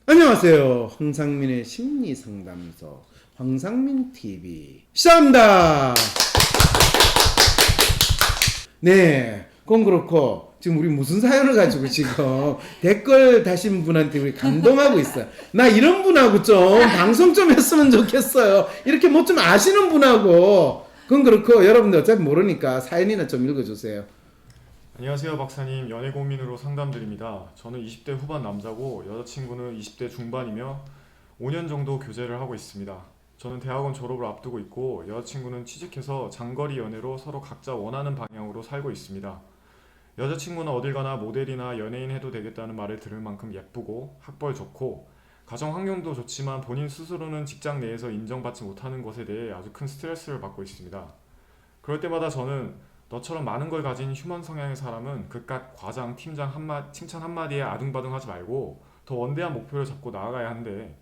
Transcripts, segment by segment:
안녕하세요. 황상민의 심리상담소 황상민TV 시작합니다. 네, 그건 그렇고 지금 우리 무슨 사연을 가지고 지금 댓글 다신 분한테 우리 감동하고 있어요. 나 이런 분하고 좀 방송 좀 했으면 좋겠어요. 이렇게 뭐 좀 아시는 분하고. 그건 그렇고 여러분들 어차피 모르니까 사연이나 좀 읽어주세요. 안녕하세요 박사님, 연애 고민으로 상담드립니다. 저는 20대 후반 남자고 여자친구는 20대 중반이며 5년 정도 교제를 하고 있습니다. 저는 대학원 졸업을 앞두고 있고 여자친구는 취직해서 장거리 연애로 서로 각자 원하는 방향으로 살고 있습니다. 여자친구는 어딜 가나 모델이나 연예인 해도 되겠다는 말을 들을 만큼 예쁘고 학벌 좋고 가정 환경도 좋지만 본인 스스로는 직장 내에서 인정받지 못하는 것에 대해 아주 큰 스트레스를 받고 있습니다. 그럴 때마다 저는 너처럼 많은 걸 가진 휴먼 성향의 사람은 그깟 과장, 팀장 칭찬 한마디에 아둥바둥하지 말고 더 원대한 목표를 잡고 나아가야 한대.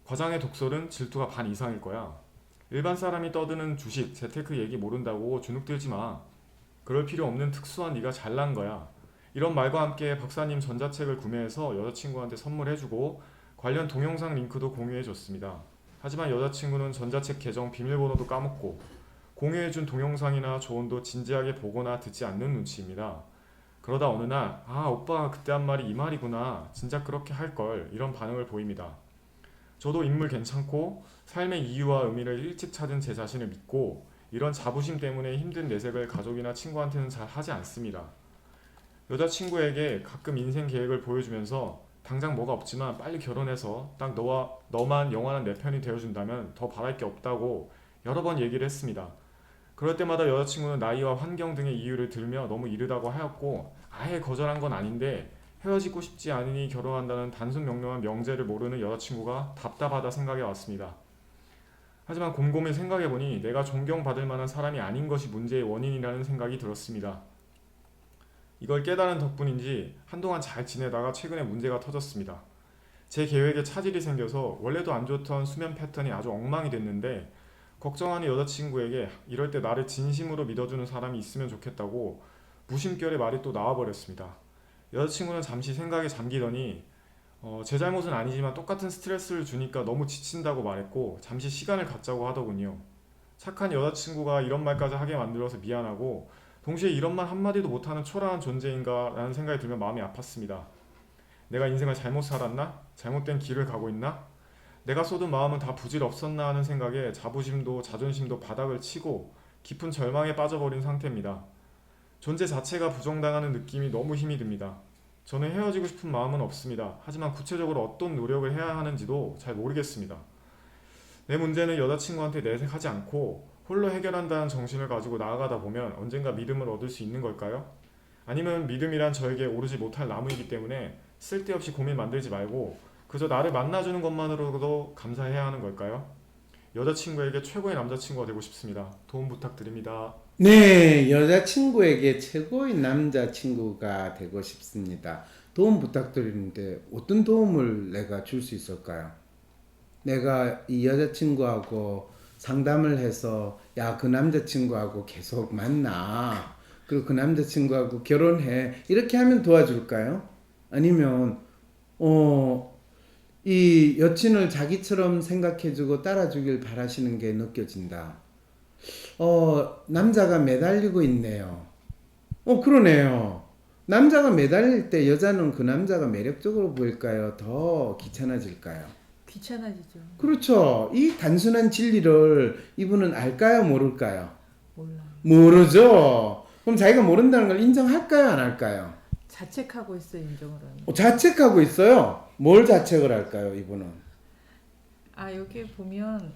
과장의 독설은 질투가 반 이상일 거야. 일반 사람이 떠드는 주식, 재테크 얘기 모른다고 주눅들지 마. 그럴 필요 없는 특수한 네가 잘난 거야. 이런 말과 함께 박사님 전자책을 구매해서 여자친구한테 선물해주고 관련 동영상 링크도 공유해줬습니다. 하지만 여자친구는 전자책 계정 비밀번호도 까먹고 공유해준 동영상이나 조언도 진지하게 보거나 듣지 않는 눈치입니다. 그러다 어느 날 아 오빠 그때 한 말이 이 말이구나, 진짜 그렇게 할걸, 이런 반응을 보입니다. 저도 인물 괜찮고 삶의 이유와 의미를 일찍 찾은 제 자신을 믿고 이런 자부심 때문에 힘든 내색을 가족이나 친구한테는 잘 하지 않습니다. 여자친구에게 가끔 인생 계획을 보여주면서 당장 뭐가 없지만 빨리 결혼해서 딱 너만 영원한 내 편이 되어준다면 더 바랄 게 없다고 여러 번 얘기를 했습니다. 그럴 때마다 여자친구는 나이와 환경 등의 이유를 들며 너무 이르다고 하였고 아예 거절한 건 아닌데 헤어지고 싶지 않으니 결혼한다는 단순 명료한 명제를 모르는 여자친구가 답답하다 생각해 왔습니다. 하지만 곰곰이 생각해보니 내가 존경받을 만한 사람이 아닌 것이 문제의 원인이라는 생각이 들었습니다. 이걸 깨달은 덕분인지 한동안 잘 지내다가 최근에 문제가 터졌습니다. 제 계획에 차질이 생겨서 원래도 안 좋던 수면 패턴이 아주 엉망이 됐는데 걱정하는 여자친구에게 이럴 때 나를 진심으로 믿어주는 사람이 있으면 좋겠다고 무심결에 말이 또 나와버렸습니다. 여자친구는 잠시 생각에 잠기더니 제 잘못은 아니지만 똑같은 스트레스를 주니까 너무 지친다고 말했고 잠시 시간을 갖자고 하더군요. 착한 여자친구가 이런 말까지 하게 만들어서 미안하고 동시에 이런 말 한마디도 못하는 초라한 존재인가 라는 생각이 들면 마음이 아팠습니다. 내가 인생을 잘못 살았나? 잘못된 길을 가고 있나? 내가 쏟은 마음은 다 부질없었나 하는 생각에 자부심도 자존심도 바닥을 치고 깊은 절망에 빠져버린 상태입니다. 존재 자체가 부정당하는 느낌이 너무 힘이 듭니다. 저는 헤어지고 싶은 마음은 없습니다. 하지만 구체적으로 어떤 노력을 해야 하는지도 잘 모르겠습니다. 내 문제는 여자친구한테 내색하지 않고 홀로 해결한다는 정신을 가지고 나아가다 보면 언젠가 믿음을 얻을 수 있는 걸까요? 아니면 믿음이란 저에게 오르지 못할 나무이기 때문에 쓸데없이 고민 만들지 말고 그저 나를 만나주는 것만으로도 감사해야 하는 걸까요? 여자친구에게 최고의 남자친구가 되고 싶습니다. 도움 부탁드립니다. 네, 여자친구에게 최고의 남자친구가 되고 싶습니다. 도움 부탁드리는데 어떤 도움을 내가 줄 수 있을까요? 내가 이 여자친구하고 상담을 해서 야, 그 남자친구하고 계속 만나. 그리고 그 남자친구하고 결혼해. 이렇게 하면 도와줄까요? 아니면 이 여친을 자기처럼 생각해주고 따라주길 바라시는 게 느껴진다. 남자가 매달리고 있네요. 그러네요. 남자가 매달릴 때 여자는 그 남자가 매력적으로 보일까요? 더 귀찮아질까요? 귀찮아지죠. 그렇죠. 이 단순한 진리를 이분은 알까요? 모를까요? 몰라요. 모르죠. 그럼 자기가 모른다는 걸 인정할까요? 안 할까요? 자책하고 있어요, 인정을 하는. 자책하고 있어요. 뭘 자책을 할까요, 이분은? 여기 보면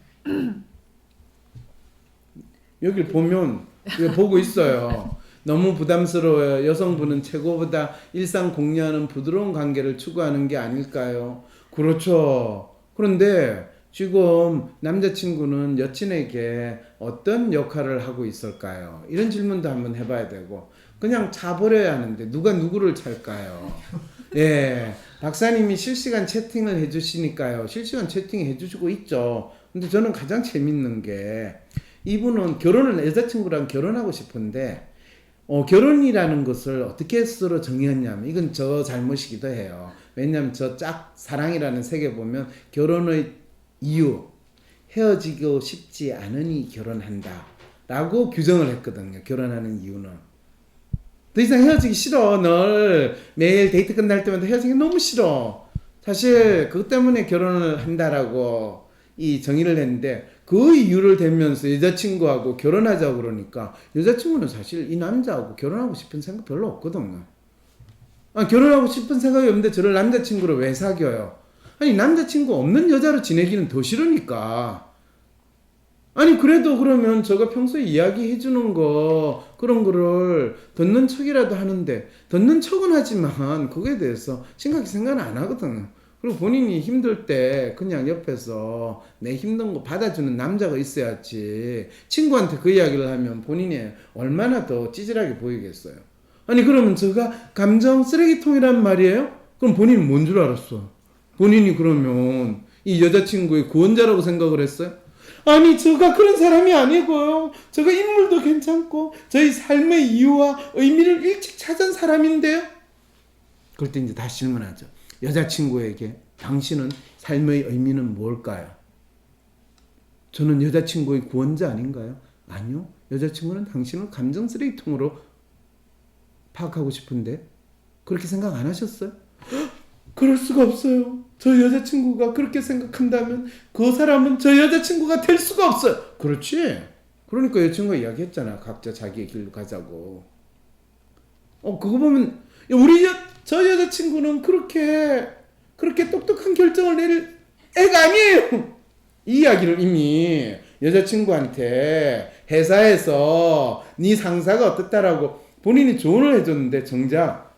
여기를 보면 이거 보고 있어요. 너무 부담스러워요. 여성분은 최고보다 일상 공유하는 부드러운 관계를 추구하는 게 아닐까요? 그렇죠. 그런데 지금 남자친구는 여친에게 어떤 역할을 하고 있을까요? 이런 질문도 한번 해봐야 되고 그냥 차버려야 하는데 누가 누구를 찰까요? 예, 박사님이 실시간 채팅을 해주시니까요. 실시간 채팅 해주시고 있죠. 근데 저는 가장 재밌는 게 이분은 여자친구랑 결혼하고 싶은데 결혼이라는 것을 어떻게 스스로 정의했냐면 이건 저 잘못이기도 해요. 왜냐하면 저 사랑이라는 책에 보면 결혼의 이유 헤어지고 싶지 않으니 결혼한다 라고 규정을 했거든요. 결혼하는 이유는 더 이상 헤어지기 싫어. 널 매일 데이트 끝날 때마다 헤어지기 너무 싫어. 사실 그것 때문에 결혼을 한다라고 이 정의를 했는데 그 이유를 대면서 여자친구하고 결혼하자고 그러니까 여자친구는 사실 이 남자하고 결혼하고 싶은 생각 별로 없거든요. 결혼하고 싶은 생각이 없는데 저를 남자친구로 왜 사귀어요? 아니 남자친구 없는 여자로 지내기는 더 싫으니까. 아니 그래도 그러면 제가 평소에 이야기해 주는 거 그런 거를 듣는 척이라도 하는데 듣는 척은 하지만 그거에 대해서 심각히 생각은 안 하거든요. 그리고 본인이 힘들 때 그냥 옆에서 내 힘든 거 받아주는 남자가 있어야지 친구한테 그 이야기를 하면 본인이 얼마나 더 찌질하게 보이겠어요. 아니 그러면 제가 감정 쓰레기통이란 말이에요? 그럼 본인은 뭔 줄 알았어? 본인이 그러면 이 여자친구의 구원자라고 생각을 했어요? 아니 제가 그런 사람이 아니고요. 제가 인물도 괜찮고 저희 삶의 이유와 의미를 일찍 찾은 사람인데요. 그럴 때 이제 다시 질문하죠. 여자친구에게 당신은 삶의 의미는 뭘까요? 저는 여자친구의 구원자 아닌가요? 아니요. 여자친구는 당신을 감정 쓰레기통으로 파악하고 싶은데 그렇게 생각 안 하셨어요? 그럴 수가 없어요. 저 여자친구가 그렇게 생각한다면 그 사람은 저 여자친구가 될 수가 없어요. 그렇지. 그러니까 여자친구가 이야기했잖아. 각자 자기의 길로 가자고. 그거 보면 저 여자친구는 그렇게 똑똑한 결정을 내릴 애가 아니에요. 이 이야기를 이미 여자친구한테 회사에서 네 상사가 어떻다라고 본인이 조언을 해줬는데 정작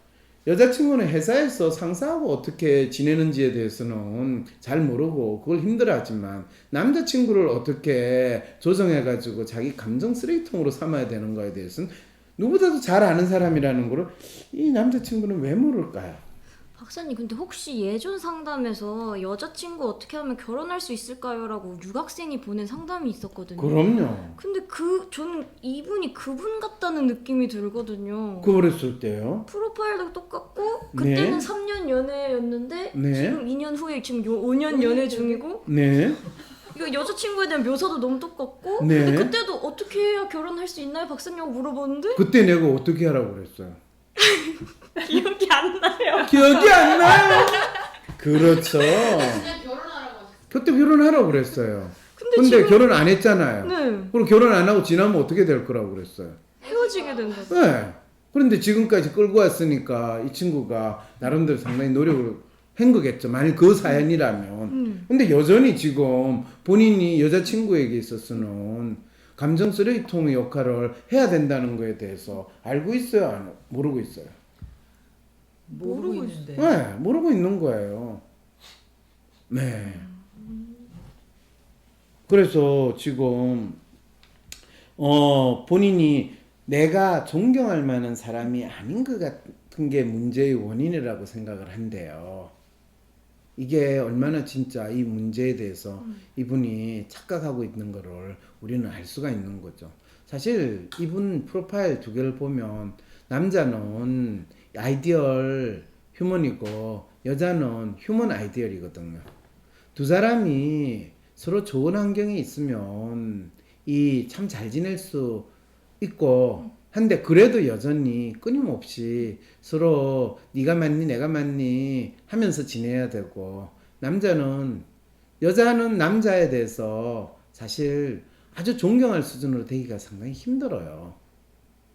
여자친구는 회사에서 상사하고 어떻게 지내는지에 대해서는 잘 모르고 그걸 힘들어하지만 남자친구를 어떻게 조정해가지고 자기 감정 쓰레기통으로 삼아야 되는 거에 대해서는 누구보다도 잘 아는 사람이라는 거를 이 남자친구는 왜 모를까요? 박사님, 근데 혹시 예전 상담에서 여자친구 어떻게 하면 결혼할 수 있을까요? 라고 유학생이 보낸 상담이 있었거든요. 그럼요. 근데 저는 이분이 그분 같다는 느낌이 들거든요. 그랬을 때요? 프로파일도 똑같고 그때는 네. 3년 연애였는데 네. 지금 2년 후에 지금 5년 연애 중이고 네. 이거 여자친구에 대한 묘사도 너무 똑같고 네. 근데 그때도 어떻게 해야 결혼할 수 있나요? 박사님 하고 물어보는데 그때 내가 어떻게 하라고 그랬어요? 기억이 안 나요. 기억이 안 나요. 그렇죠. 그냥 결혼하라고 하셨어요. 그때 결혼하라고 그랬어요. 근데 지금- 결혼 안 했잖아요. 네, 그럼 결혼 안 하고 지나면 어떻게 될 거라고 그랬어요. 헤어지게 된다고. 네. 그런데 지금까지 끌고 왔으니까 이 친구가 나름대로 상당히 노력을 한 거겠죠. 만약 그 사연이라면. 근데 여전히 지금 본인이 여자친구에게 있어서는 감정 쓰레기통의 역할을 해야 된다는 거에 대해서 알고 있어요? 모르고 있어요? 모르고 있는데. 네, 모르고 있는 거예요. 네. 그래서 지금 본인이 내가 존경할 만한 사람이 아닌 것 같은 게 문제의 원인이라고 생각을 한대요. 이게 얼마나 진짜 이 문제에 대해서 이분이 착각하고 있는 거를 우리는 알 수가 있는 거죠. 사실 이분 프로파일 2개를 보면 남자는 아이디얼 휴먼이고 여자는 휴먼 아이디얼이거든요. 두 사람이 서로 좋은 환경에 있으면 이 참 잘 지낼 수 있고 한데 그래도 여전히 끊임없이 서로 네가 맞니 내가 맞니 하면서 지내야 되고 여자는 남자에 대해서 사실 아주 존경할 수준으로 되기가 상당히 힘들어요.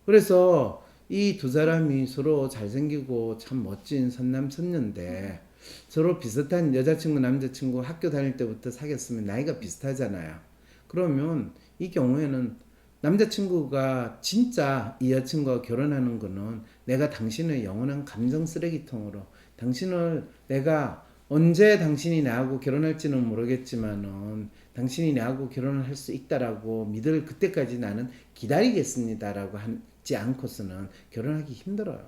그래서 이 두 사람이 서로 잘생기고 참 멋진 선남선녀인데 서로 비슷한 여자친구 남자친구 학교 다닐 때부터 사귀었으면 나이가 비슷하잖아요. 그러면 이 경우에는 남자친구가 진짜 이 여친과 결혼하는 거는 내가 당신의 영원한 감정 쓰레기통으로 당신을 내가 언제 당신이 나하고 결혼할지는 모르겠지만은 당신이 나하고 결혼을 할 수 있다라고 믿을 그때까지 나는 기다리겠습니다라고 하지 않고서는 결혼하기 힘들어요.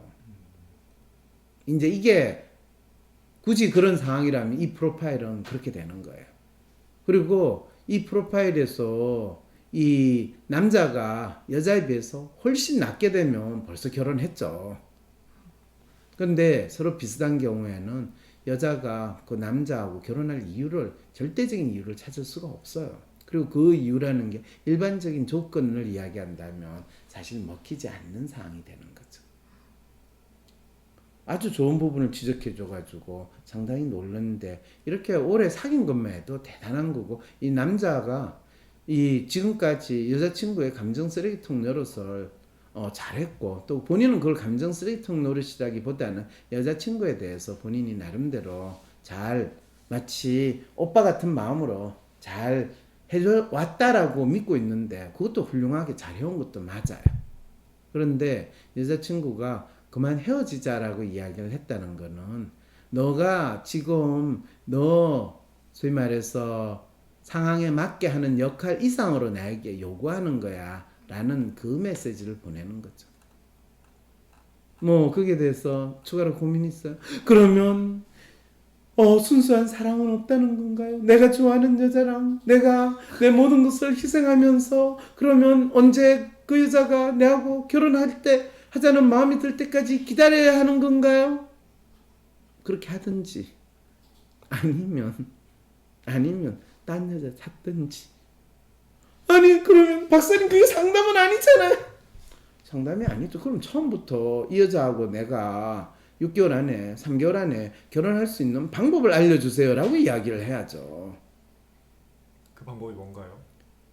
이제 이게 굳이 그런 상황이라면 이 프로파일은 그렇게 되는 거예요. 그리고 이 프로파일에서 이 남자가 여자에 비해서 훨씬 낫게 되면 벌써 결혼했죠. 그런데 서로 비슷한 경우에는 여자가 그 남자하고 결혼할 이유를, 절대적인 이유를 찾을 수가 없어요. 그리고 그 이유라는 게 일반적인 조건을 이야기한다면 사실 먹히지 않는 상황이 되는 거죠. 아주 좋은 부분을 지적해줘가지고 상당히 놀랐는데, 이렇게 오래 사귄 것만 해도 대단한 거고, 이 남자가 이 지금까지 여자친구의 감정 쓰레기통 노릇을 잘했고, 또 본인은 그걸 감정 쓰레기통 노릇이라기보다는 여자친구에 대해서 본인이 나름대로 잘, 마치 오빠 같은 마음으로 잘 해줘 왔다라고 믿고 있는데, 그것도 훌륭하게 잘 해온 것도 맞아요. 그런데 여자친구가 그만 헤어지자라고 이야기를 했다는 거는, 너가 지금 소위 말해서 상황에 맞게 하는 역할 이상으로 나에게 요구하는 거야 라는 그 메시지를 보내는 거죠. 뭐 거기에 대해서 추가로 고민이 있어요. 그러면 순수한 사랑은 없다는 건가요? 내가 좋아하는 여자랑 내가 내 모든 것을 희생하면서, 그러면 언제 그 여자가 내하고 결혼할 때 하자는 마음이 들 때까지 기다려야 하는 건가요? 그렇게 하든지 아니면 딴 여자 찾든지. 아니 그러면 박사님 그게 상담은 아니잖아요. 상담이 아니죠. 그럼 처음부터 이 여자하고 내가 6개월 안에 3개월 안에 결혼할 수 있는 방법을 알려주세요 라고 이야기를 해야죠. 그 방법이 뭔가요?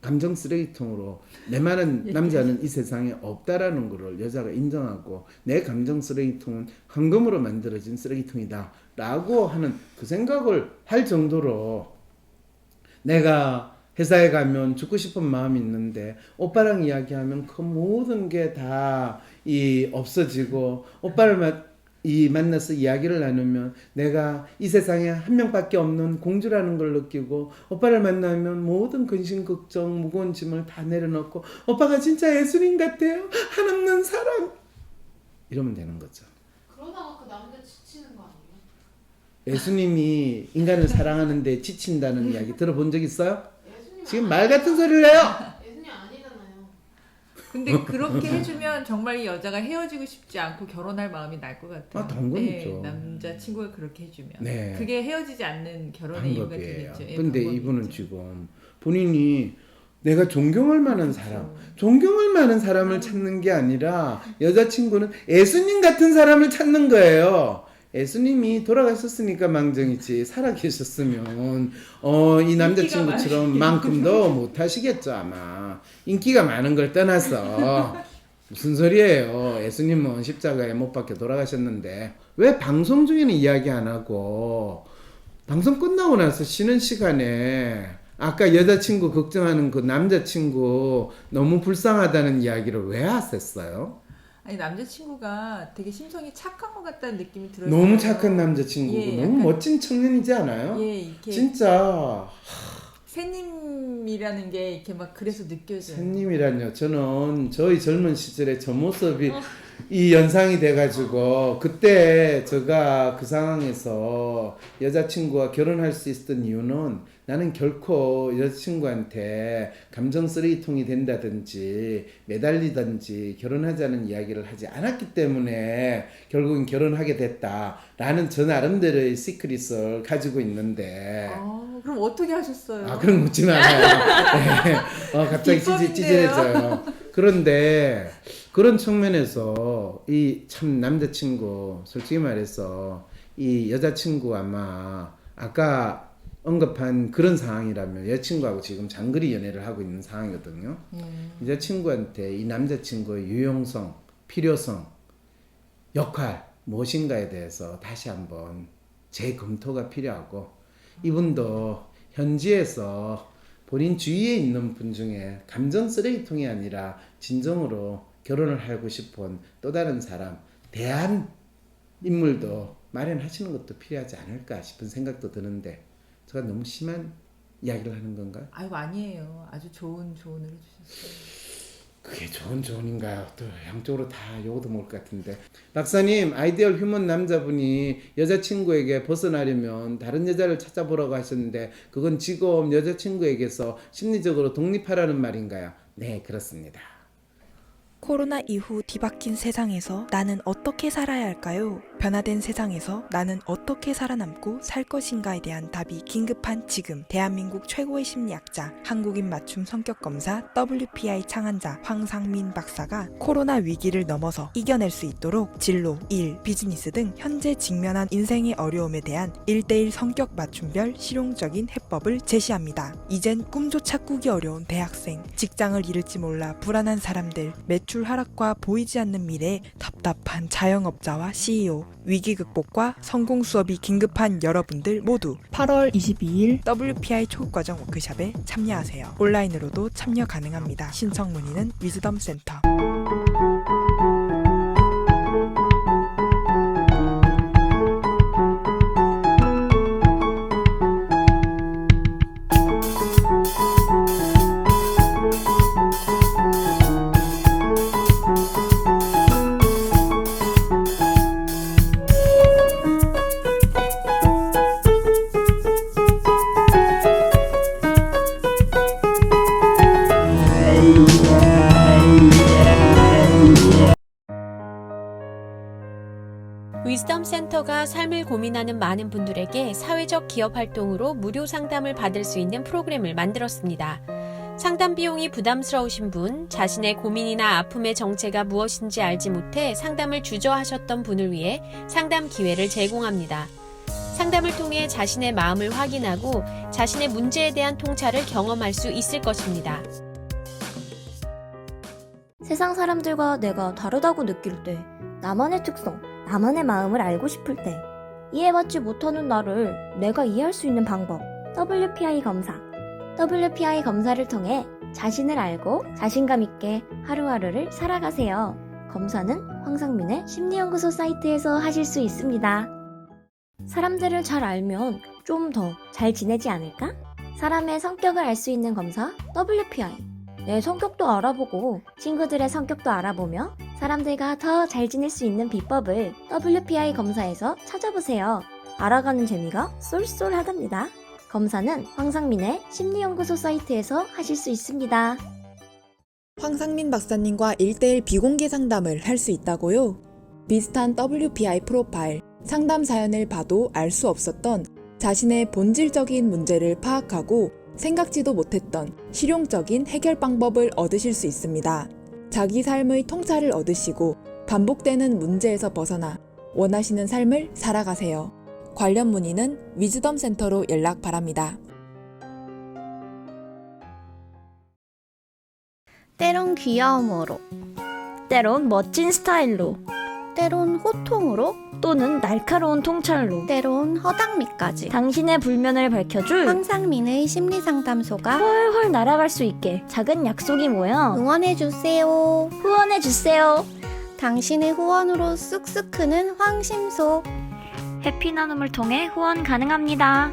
감정 쓰레기통으로 내만한 남자는 이 세상에 없다라는 것을 여자가 인정하고, 내 감정 쓰레기통은 황금으로 만들어진 쓰레기통이다 라고 하는 그 생각을 할 정도로, 내가 회사에 가면 죽고 싶은 마음이 있는데 오빠랑 이야기하면 그 모든 게 다 없어지고, 오빠를 만나서 이야기를 나누면 내가 이 세상에 한 명밖에 없는 공주라는 걸 느끼고, 오빠를 만나면 모든 근심 걱정 무거운 짐을 다 내려놓고, 오빠가 진짜 예수님 같아요, 한없는 사랑, 이러면 되는 거죠. 그러다가 그 남자 지치는 거 아니에요? 예수님이 인간을 사랑하는데 지친다는 이야기 들어본 적 있어요? 예수님 지금 말 같은 소리를 해요. 예수님 아니잖아요. 근데 그렇게 해주면 정말 이 여자가 헤어지고 싶지 않고 결혼할 마음이 날 것 같아요. 당근이죠. 남자친구가 그렇게 해주면. 네. 그게 헤어지지 않는 결혼의 이유가 방법이에요. 되겠죠. 예, 근데 방법이겠죠. 이분은 지금 본인이 내가 존경할 만한 그렇죠. 사람, 존경할 만한 사람을 찾는 게 아니라 여자친구는 예수님 같은 사람을 찾는 거예요. 예수님이 돌아가셨으니까 망정이지, 살아 계셨으면 이 남자친구처럼 만큼도 못 하시겠죠 아마. 인기가 많은 걸 떠나서 무슨 소리예요. 예수님은 십자가에 못 박혀 돌아가셨는데 왜 방송 중에는 이야기 안 하고, 방송 끝나고 나서 쉬는 시간에 아까 여자친구 걱정하는 그 남자친구 너무 불쌍하다는 이야기를 왜 하셨어요? 아니 남자친구가 되게 심성이 착한 것 같다는 느낌이 들어요. 너무 착한 남자친구고 예, 너무 약간- 멋진 청년이지 않아요? 예, 이렇게 진짜 새님이라는 게 이렇게 막 그래서 느껴져요. 팬님이란요. 저는 저희 젊은 시절에 저 모습이 이 연상이 돼가지고, 그때 제가 그 상황에서 여자친구와 결혼할 수 있었던 이유는, 나는 결코 여자친구한테 감정 쓰레기통이 된다든지 매달리든지 결혼하자는 이야기를 하지 않았기 때문에 결국은 결혼하게 됐다라는 저 나름대로의 시크릿을 가지고 있는데, 그럼 어떻게 하셨어요? 그런 거 묻지 말아요. 네. 갑자기 비법인데요. 찌질해져요. 그런데 그런 측면에서 이 참 남자친구, 솔직히 말해서 이 여자친구 아마 아까 언급한 그런 상황이라면 여자친구하고 지금 장거리 연애를 하고 있는 상황이거든요. 여자친구한테 이 남자친구의 유용성, 필요성, 역할 무엇인가에 대해서 다시 한번 재검토가 필요하고, 이분도 현지에서 본인 주위에 있는 분 중에 감정 쓰레기통이 아니라 진정으로 결혼을 하고 싶은 또 다른 사람, 대한 인물도 마련하시는 것도 필요하지 않을까 싶은 생각도 드는데, 제가 너무 심한 이야기를 하는 건가요? 아이고 아니에요. 아주 좋은 조언을 해주셨어요. 그게 좋은 조언인가요? 또 양쪽으로 다 요것도 먹을 것 같은데. 박사님, 아이디얼 휴먼 남자분이 여자친구에게 벗어나려면 다른 여자를 찾아보라고 하셨는데 그건 지금 여자친구에게서 심리적으로 독립하라는 말인가요? 네, 그렇습니다. 코로나 이후 뒤바뀐 세상에서 나는 어떻게 살아야 할까요? 변화된 세상에서 나는 어떻게 살아남고 살 것인가에 대한 답이 긴급한 지금, 대한민국 최고의 심리학자, 한국인 맞춤 성격검사 WPI 창안자 황상민 박사가 코로나 위기를 넘어서 이겨낼 수 있도록 진로, 일, 비즈니스 등 현재 직면한 인생의 어려움에 대한 1:1 성격 맞춤별 실용적인 해법을 제시합니다. 이젠 꿈조차 꾸기 어려운 대학생, 직장을 잃을지 몰라 불안한 사람들, 매출 하락과 보이지 않는 미래, 답답한 자영업자와 CEO, 위기 극복과 성공 수업이 긴급한 여러분들 모두 8월 22일 WPI 초급과정 워크숍에 참여하세요. 온라인으로도 참여 가능합니다. 신청 문의는 위즈덤 센터. 위즈덤 센터가 삶을 고민하는 많은 분들에게 사회적 기업 활동으로 무료 상담을 받을 수 있는 프로그램을 만들었습니다. 상담 비용이 부담스러우신 분, 자신의 고민이나 아픔의 정체가 무엇인지 알지 못해 상담을 주저하셨던 분을 위해 상담 기회를 제공합니다. 상담을 통해 자신의 마음을 확인하고 자신의 문제에 대한 통찰을 경험할 수 있을 것입니다. 세상 사람들과 내가 다르다고 느낄 때, 나만의 특성, 나만의 마음을 알고 싶을 때, 이해받지 못하는 나를 내가 이해할 수 있는 방법, WPI 검사. WPI 검사를 통해 자신을 알고 자신감 있게 하루하루를 살아가세요. 검사는 황상민의 심리연구소 사이트에서 하실 수 있습니다. 사람들을 잘 알면 좀 더 잘 지내지 않을까? 사람의 성격을 알 수 있는 검사 WPI. 내 성격도 알아보고 친구들의 성격도 알아보며 사람들과 더 잘 지낼 수 있는 비법을 WPI 검사에서 찾아보세요. 알아가는 재미가 쏠쏠하답니다. 검사는 황상민의 심리연구소 사이트에서 하실 수 있습니다. 황상민 박사님과 1:1 비공개 상담을 할 수 있다고요? 비슷한 WPI 프로파일, 상담 사연을 봐도 알 수 없었던 자신의 본질적인 문제를 파악하고 생각지도 못했던 실용적인 해결 방법을 얻으실 수 있습니다. 자기 삶의 통찰을 얻으시고 반복되는 문제에서 벗어나 원하시는 삶을 살아가세요. 관련 문의는 위즈덤 센터로 연락 바랍니다. 때론 귀여움으로, 때론 멋진 스타일로, 때론 호통으로, 또는 날카로운 통찰로 때론 허당미까지 당신의 불면을 밝혀줄 황상민의 심리상담소가 훨훨 날아갈 수 있게 작은 약속이 모여 응원해주세요. 후원해주세요. 당신의 후원으로 쑥쑥 크는 황심소. 해피 나눔을 통해 후원 가능합니다.